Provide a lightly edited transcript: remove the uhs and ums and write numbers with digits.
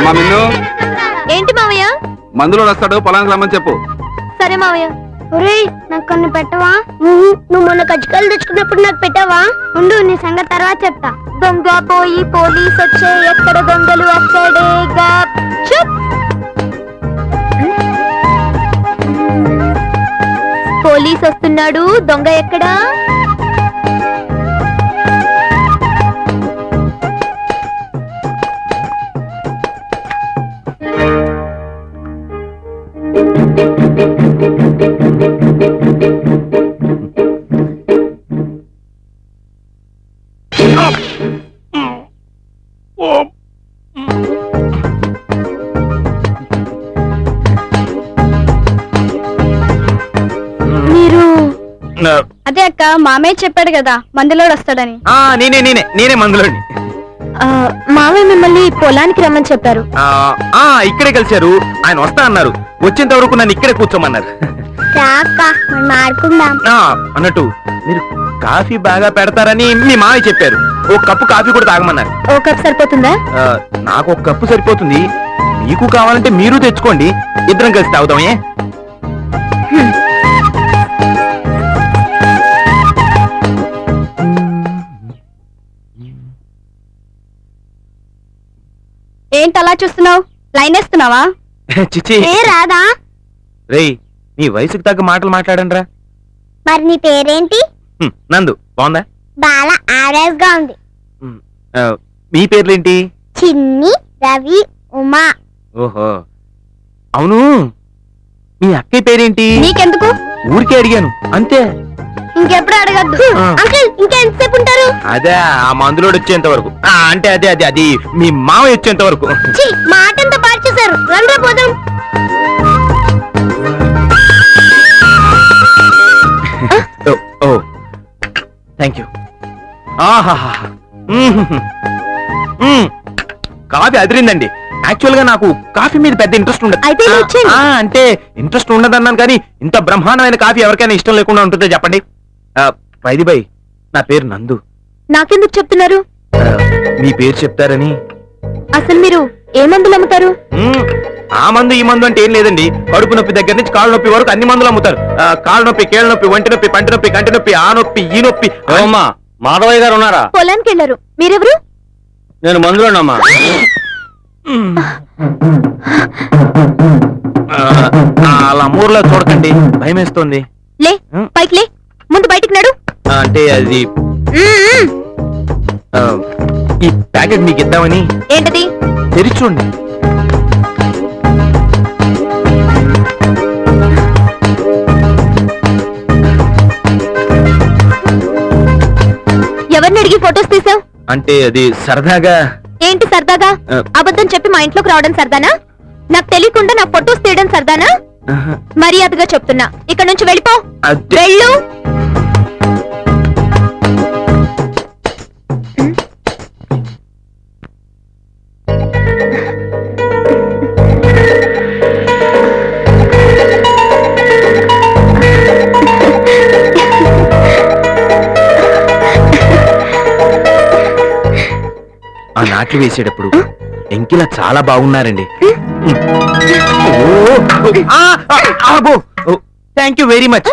అమ్మా మిన్ను. ఏంటి మావయ్య? మందులో వస్తాడు, పొలానికి రమ్మని చెప్పు. సరే మావయ్య. ఒరేయ్, నాకు కొన్ని పెట్టవా? నువ్వు మొన్న కజ్జికాయలు తెచ్చుకున్నప్పుడు నాకు పెట్టావా? ఉండు, నీ సంగతి తర్వాత చెప్తా. దొంగ పోయి పోలీస్ వచ్చే, ఎక్కడ దొంగలు అక్కడేగా. చుప్. పోలీస్ వస్తున్నాడు, దొంగ ఎక్కడా? అదే అక్క, మామయ్య చెప్పాడు కదా మందులోడు వస్తాడని. నేనే మందులోని. మామయ్య మిమ్మల్ని పొలానికి రమ్మని చెప్పారు. ఇక్కడే కలిశారు, ఆయన వస్తా అన్నారు. వచ్చేంత వరకు నన్ను ఇక్కడే కూర్చోమన్నారు. అన్నట్టు మీరు కాఫీ బాగా పెడతారని మీ మామయ్య చెప్పారు. ఓ కప్పు కాఫీ కూడా తాగమన్నారు. ఓ కప్ సరిపోతుందా? నాకు ఒక కప్పు సరిపోతుంది, మీకు కావాలంటే మీరు తెచ్చుకోండి, ఇద్దరం కలిసి తాగుతామే. ఏంటి అలా చూస్తున్నావు? లైన్ వేస్తున్నావా? చిచ్చి రాదా? రేయ్, నీ వయసుకు తగ్గ మాటలు మాట్లాడండి రా. మరి నీ పేరేంటి? నందు. బాగుందా? బాగా యావరేజ్ గా ఉంది. మీ పేర్లేంటి? చిన్ని, రవి, ఉమా. ఓహో, అవును, మీ అక్కయ్య పేరేంటి? నీకెందుకు? ఊరికే అడిగాను అంతే. ఇంకెప్పుడు అడగద్దు. అంకుల్, ఇంకెంతసేపు ఉంటారు? అదే ఆ మందులోడు వచ్చేంత వరకు. అంటే అదే అదే అది మీ మామయ్య వచ్చేంత వరకు. మాట అంతా పాటు చేశారు. రండి పోదాం. ఓ థ్యాంక్ యూ. కాఫీ అదిరిందండి. యాక్చువల్ గా నాకు కాఫీ మీద పెద్ద ఇంట్రెస్ట్ ఉండదు. అంటే ఇంట్రెస్ట్ ఉండదన్నాను కానీ ఇంత బ్రహ్మాండమైన కాఫీ ఎవరికైనా ఇష్టం లేకుండా ఉంటుందో చెప్పండి. వైది బై, నా పేరు నందు. నాకెందుకు చెప్తున్నారు? మీ పేరు చెప్తారని. అసలు మీరు ఏ మందులు అమ్ముతారు? ఆ మందు ఈ మందు అంటే ఏం లేదండి. కడుపు నొప్పి దగ్గర నుంచి కాళ్ళ నొప్పి వరకు అన్ని మందులు అమ్ముతారు. కాళ్ళ నొప్పి, కేళ్ళ నొప్పి, వంటి నొప్పి, పంటి నొప్పి, కంటి నొప్పి, ఆ నొప్పి, ఈ నొప్పి. అమ్మా, మాధవయ్య గారు ఉన్నారా? పొలానికి వెళ్ళారు. మీరెవరు? నేను మందులోనమ్మా. అలా మూర్లో చూడకండి, భయం వేస్తుంది. లే, పైకి లే, ముందు బయటికి నడు. అంటే అది ఈ ప్యాకెట్ మీకు ఇద్దామని. ఏంటది? తెరిచి చూడండి. ఎవరిని అడిగి ఫొటోస్ తీసావు? అంటే అది సరదాగా. ఏంటి సరదాగా? అబద్ధం చెప్పి మా ఇంట్లోకి రావడం సరదానా? నాకు తెలియకుండా నా ఫొటోస్ తీయడం సరదానా? మర్యాదగా చెప్తున్నా, ఇక్కడ నుంచి వెళ్ళిపో. వెళ్ళు. ఆ నాట్లు వేసేటప్పుడు ఎంకిలా చాలా బాగున్నారండి. Thank you very much.